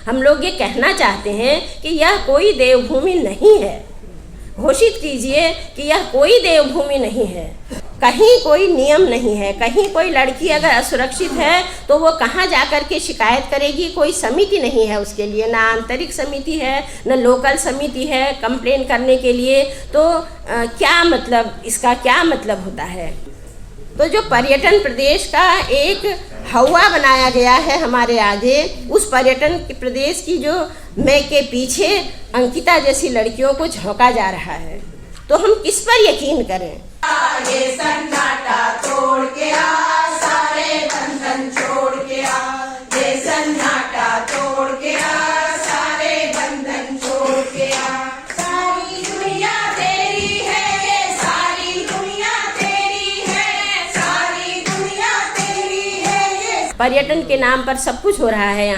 हम लोग ये कहना चाहते हैं कि यह कोई देवभूमि नहीं है। घोषित कीजिए कि यह कोई देवभूमि नहीं है। कहीं कोई नियम नहीं है। कहीं कोई लड़की अगर असुरक्षित है तो वो कहाँ जा कर के शिकायत करेगी? कोई समिति नहीं है उसके लिए, ना आंतरिक समिति है, न लोकल समिति है कंप्लेन करने के लिए। तो क्या मतलब, इसका क्या मतलब होता है? तो जो पर्यटन प्रदेश का एक हवा बनाया गया है हमारे आगे, उस पर्यटन प्रदेश की जो मैं के पीछे अंकिता जैसी लड़कियों को झोंका जा रहा है, तो हम किस पर यकीन करें? ये सन्नाटा तोड़ के आ, सारे बंधन छोड़ के आ, ये सन्नाटा तोड़ के आ, सारे बंधन छोड़ के आ। सारी दुनिया तेरी है, ये सारी दुनिया तेरी है, सारी दुनिया तेरी है ये। पर्यटन के नाम पर सब कुछ हो रहा है।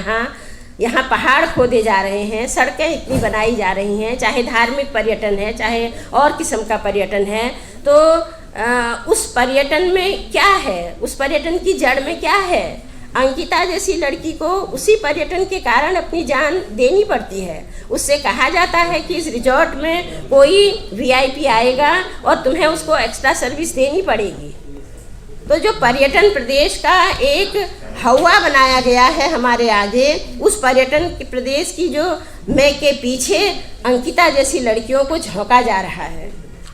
यहाँ पहाड़ खोदे जा रहे हैं, सड़कें इतनी बनाई जा रही हैं, चाहे धार्मिक पर्यटन है, चाहे और किस्म का पर्यटन है। तो उस पर्यटन में क्या है? उस पर्यटन की जड़ में क्या है? अंकिता जैसी लड़की को उसी पर्यटन के कारण अपनी जान देनी पड़ती है। उससे कहा जाता है कि इस रिजॉर्ट में कोई वीआईपी आएगा और तुम्हें उसको एक्स्ट्रा सर्विस देनी पड़ेगी। तो जो पर्यटन प्रदेश का एक हवा बनाया गया है हमारे आगे, उस पर्यटन प्रदेश की जो मैं के पीछे अंकिता जैसी लड़कियों को झोंका जा रहा है,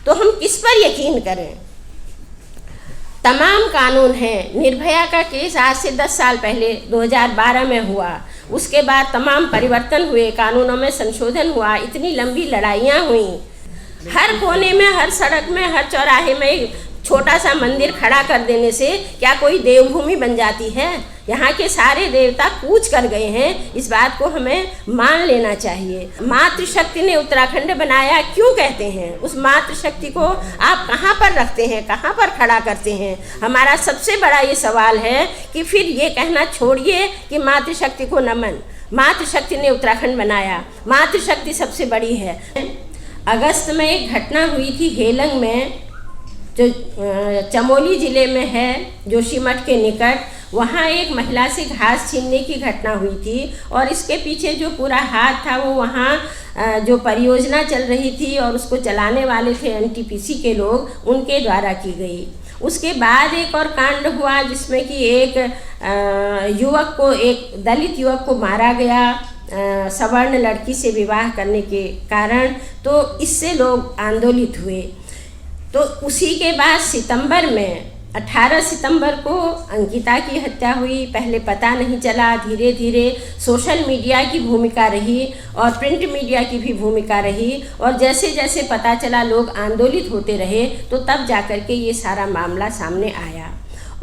तो हम किस पर यकीन करें? तमाम कानून हैं। निर्भया का केस आज से 10 साल पहले 2012 में हुआ। उसके बाद तमाम परिवर्तन हुए, कानूनों में संशोधन हुआ, इतनी लंबी लड़ाइयाँ हुई। हर कोने में, हर सड़क में, हर चौराहे में छोटा सा मंदिर खड़ा कर देने से क्या कोई देवभूमि बन जाती है? यहाँ के सारे देवता कूच कर गए हैं, इस बात को हमें मान लेना चाहिए। मातृशक्ति ने उत्तराखंड बनाया क्यों कहते हैं? उस मातृशक्ति को आप कहाँ पर रखते हैं, कहाँ पर खड़ा करते हैं? हमारा सबसे बड़ा ये सवाल है कि फिर ये कहना छोड़िए कि मातृशक्ति को नमन। मातृशक्ति ने उत्तराखंड बनाया, मातृशक्ति सबसे बड़ी है। अगस्त में एक घटना हुई थी हेलंग में, जो चमोली ज़िले में है, जोशीमठ के निकट। वहाँ एक महिला से घास छीनने की घटना हुई थी और इसके पीछे जो पूरा हाथ था वो वहाँ जो परियोजना चल रही थी और उसको चलाने वाले थे एनटीपीसी के लोग, उनके द्वारा की गई। उसके बाद एक और कांड हुआ जिसमें कि एक युवक को, एक दलित युवक को मारा गया सवर्ण लड़की से विवाह करने के कारण। तो इससे लोग आंदोलित हुए। तो उसी के बाद सितंबर में 18 सितंबर को अंकिता की हत्या हुई। पहले पता नहीं चला, धीरे धीरे सोशल मीडिया की भूमिका रही और प्रिंट मीडिया की भी भूमिका रही, और जैसे जैसे पता चला लोग आंदोलित होते रहे, तो तब जाकर के ये सारा मामला सामने आया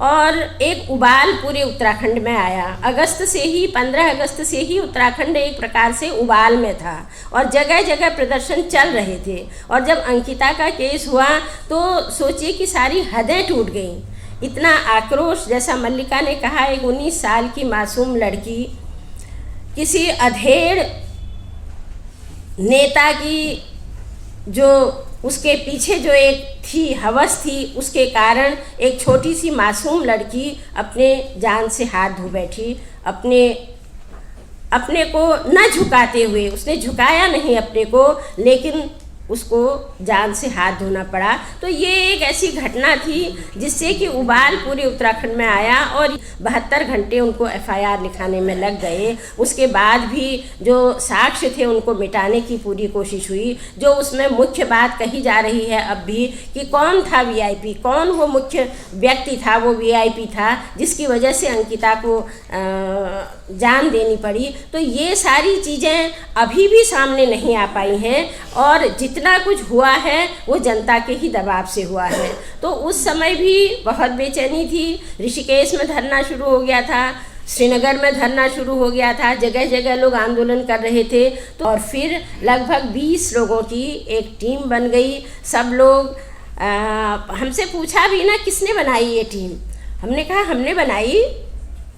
और एक उबाल पूरे उत्तराखंड में आया। अगस्त से ही, 15 अगस्त से ही उत्तराखंड एक प्रकार से उबाल में था और जगह जगह प्रदर्शन चल रहे थे। और जब अंकिता का केस हुआ तो सोचिए कि सारी हदें टूट गईं। इतना आक्रोश, जैसा मल्लिका ने कहा, एक 19 साल की मासूम लड़की किसी अधेड़ नेता की, जो उसके पीछे जो एक थी हवस थी, उसके कारण एक छोटी सी मासूम लड़की अपने जान से हाथ धो बैठी। अपने को न झुकाते हुए, उसने झुकाया नहीं अपने को, लेकिन उसको जान से हाथ धोना पड़ा। तो ये एक ऐसी घटना थी जिससे कि उबाल पूरे उत्तराखंड में आया और 72 घंटे उनको एफआईआर लिखाने में लग गए। उसके बाद भी जो साक्ष्य थे उनको मिटाने की पूरी कोशिश हुई। जो उसमें मुख्य बात कही जा रही है अब भी कि कौन था वीआईपी, कौन वो मुख्य व्यक्ति था, वो वीआईपी था जिसकी वजह से अंकिता को जान देनी पड़ी। तो ये सारी चीज़ें अभी भी सामने नहीं आ पाई हैं और जितना कुछ हुआ है वो जनता के ही दबाव से हुआ है। तो उस समय भी बहुत बेचैनी थी। ऋषिकेश में धरना शुरू हो गया था, श्रीनगर में धरना शुरू हो गया था, जगह जगह लोग आंदोलन कर रहे थे। तो और फिर लगभग 20 लोगों की एक टीम बन गई। सब लोग हमसे पूछा भी ना, किसने बनाई ये टीम? हमने कहा हमने बनाई,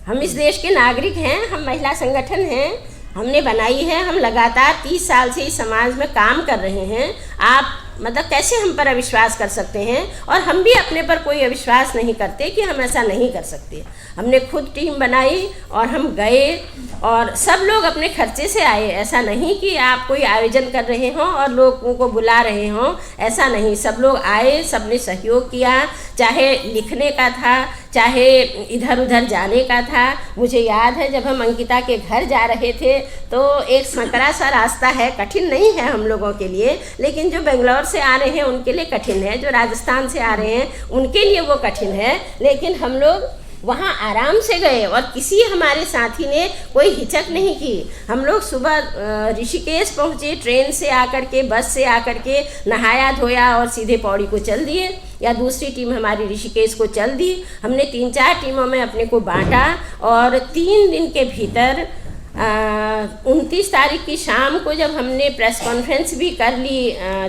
हम इस देश के नागरिक हैं, हम महिला संगठन हैं, हमने बनाई है। हम लगातार 30 साल से इस समाज में काम कर रहे हैं। आप मतलब कैसे हम पर अविश्वास कर सकते हैं, और हम भी अपने पर कोई अविश्वास नहीं करते कि हम ऐसा नहीं कर सकते। हमने खुद टीम बनाई और हम गए, और सब लोग अपने खर्चे से आए। ऐसा नहीं कि आप कोई आयोजन कर रहे हों और लोगों को बुला रहे हों, ऐसा नहीं। सब लोग आए, सब ने सहयोग किया, चाहे लिखने का था, चाहे इधर उधर जाने का था। मुझे याद है जब हम अंकिता के घर जा रहे थे तो एक संकरा सा रास्ता है, कठिन नहीं है हम लोगों के लिए, लेकिन जो बेंगलोर से आ रहे हैं उनके लिए कठिन है, जो राजस्थान से आ रहे हैं उनके लिए वो कठिन है। लेकिन हम लोग वहाँ आराम से गए और किसी हमारे साथी ने कोई हिचक नहीं की। हम लोग सुबह ऋषिकेश पहुँचे, ट्रेन से आकर के, बस से आकर के नहाया धोया और सीधे पौड़ी को चल दिए, या दूसरी टीम हमारी ऋषिकेश को चल दी। हमने 3-4 टीमों में अपने को बांटा और 3 दिन के भीतर 29 तारीख की शाम को जब हमने प्रेस कॉन्फ्रेंस भी कर ली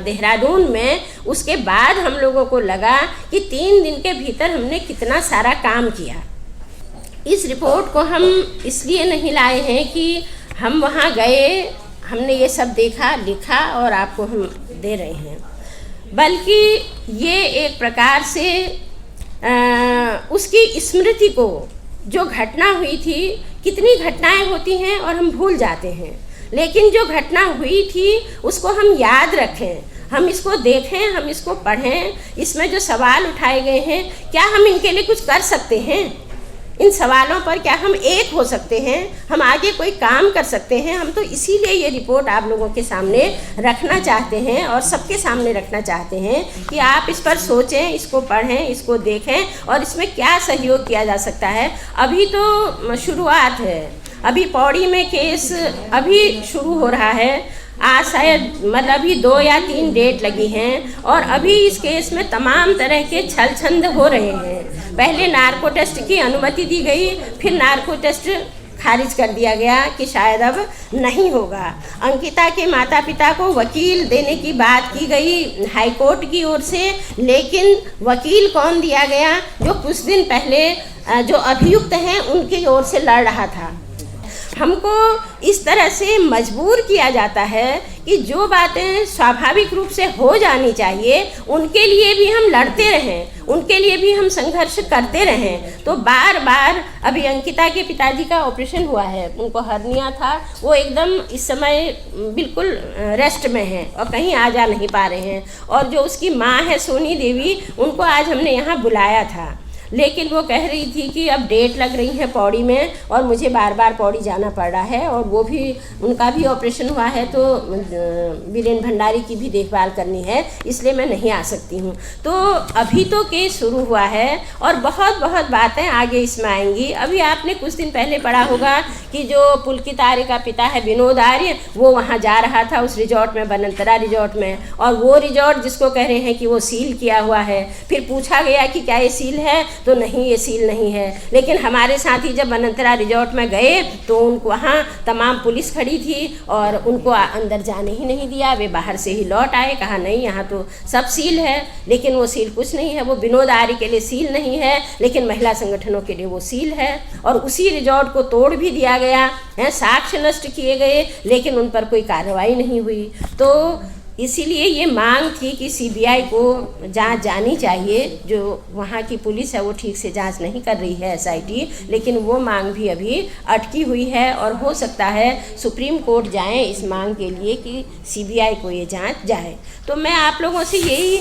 देहरादून में, उसके बाद हम लोगों को लगा कि 3 दिन के भीतर हमने कितना सारा काम किया। इस रिपोर्ट को हम इसलिए नहीं लाए हैं कि हम वहाँ गए, हमने ये सब देखा, लिखा और आपको हम दे रहे हैं, बल्कि ये एक प्रकार से उसकी स्मृति को, जो घटना हुई थी, कितनी घटनाएं होती हैं और हम भूल जाते हैं, लेकिन जो घटना हुई थी उसको हम याद रखें, हम इसको देखें, हम इसको पढ़ें। इसमें जो सवाल उठाए गए हैं, क्या हम इनके लिए कुछ कर सकते हैं? इन सवालों पर क्या हम एक हो सकते हैं? हम आगे कोई काम कर सकते हैं? हम तो इसीलिए ये रिपोर्ट आप लोगों के सामने रखना चाहते हैं और सबके सामने रखना चाहते हैं कि आप इस पर सोचें, इसको पढ़ें, इसको देखें और इसमें क्या सहयोग किया जा सकता है। अभी तो शुरुआत है, अभी पौड़ी में केस अभी शुरू हो रहा है। आज शायद मतलब अभी 2 या 3 डेट लगी हैं और अभी इस केस में तमाम तरह के छल छंद हो रहे हैं। पहले नार्को टेस्ट की अनुमति दी गई, फिर नार्को टेस्ट खारिज कर दिया गया कि शायद अब नहीं होगा। अंकिता के माता पिता को वकील देने की बात की गई हाई कोर्ट की ओर से, लेकिन वकील कौन दिया गया? जो कुछ दिन पहले जो अभियुक्त हैं उनकी ओर से लड़ रहा था। हमको इस तरह से मजबूर किया जाता है कि जो बातें स्वाभाविक रूप से हो जानी चाहिए उनके लिए भी हम लड़ते रहें, उनके लिए भी हम संघर्ष करते रहें। तो बार बार अभी अंकिता के पिताजी का ऑपरेशन हुआ है, उनको हर्निया था, वो एकदम इस समय बिल्कुल रेस्ट में हैं और कहीं आ जा नहीं पा रहे हैं। और जो उसकी माँ है सोनी देवी, उनको आज हमने यहाँ बुलाया था, लेकिन वो कह रही थी कि अब डेट लग रही है पौड़ी में और मुझे बार बार पौड़ी जाना पड़ रहा है, और वो भी, उनका भी ऑपरेशन हुआ है तो वीरेन भंडारी की भी देखभाल करनी है, इसलिए मैं नहीं आ सकती हूँ। तो अभी तो केस शुरू हुआ है और बहुत बहुत बातें आगे इसमें आएंगी। अभी आपने कुछ दिन पहले पढ़ा होगा कि जो पुलकित आर्य का पिता है विनोद आर्य, वो वहाँ जा रहा था उस रिजॉर्ट में, बनंतरा रिजॉर्ट में, और वो रिजॉर्ट जिसको कह रहे हैं कि वो सील किया हुआ है। फिर पूछा गया कि क्या ये सील है, तो नहीं, ये सील नहीं है। लेकिन हमारे साथी जब बनंतरा रिजॉर्ट में गए तो उनको वहाँ तमाम पुलिस खड़ी थी और उनको अंदर जाने ही नहीं दिया। वे बाहर से ही लौट आए, कहा नहीं यहाँ तो सब सील है, लेकिन वो सील कुछ नहीं है। वो विनोद आर्य के लिए सील नहीं है, लेकिन महिला संगठनों के लिए वो सील है। और उसी रिजॉर्ट को तोड़ भी दिया गया है, साक्ष्य नष्ट किए गए, लेकिन उन पर कोई कार्रवाई नहीं हुई। तो इसीलिए ये मांग थी कि सीबीआई को जांच जानी चाहिए। जो वहाँ की पुलिस है वो ठीक से जांच नहीं कर रही है, एसआईटी, लेकिन वो मांग भी अभी अटकी हुई है और हो सकता है सुप्रीम कोर्ट जाएं इस मांग के लिए कि सीबीआई को ये जांच जाए। तो मैं आप लोगों से यही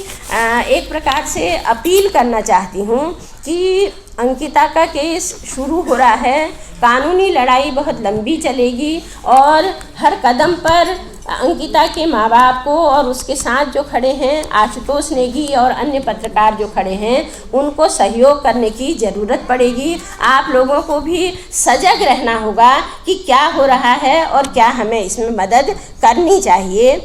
एक प्रकार से अपील करना चाहती हूँ कि अंकिता का केस शुरू हो रहा है, कानूनी लड़ाई बहुत लंबी चलेगी और हर कदम पर अंकिता के माँ बाप को और उसके साथ जो खड़े हैं आशुतोष नेगी और अन्य पत्रकार जो खड़े हैं उनको सहयोग करने की ज़रूरत पड़ेगी। आप लोगों को भी सजग रहना होगा कि क्या हो रहा है और क्या हमें इसमें मदद करनी चाहिए।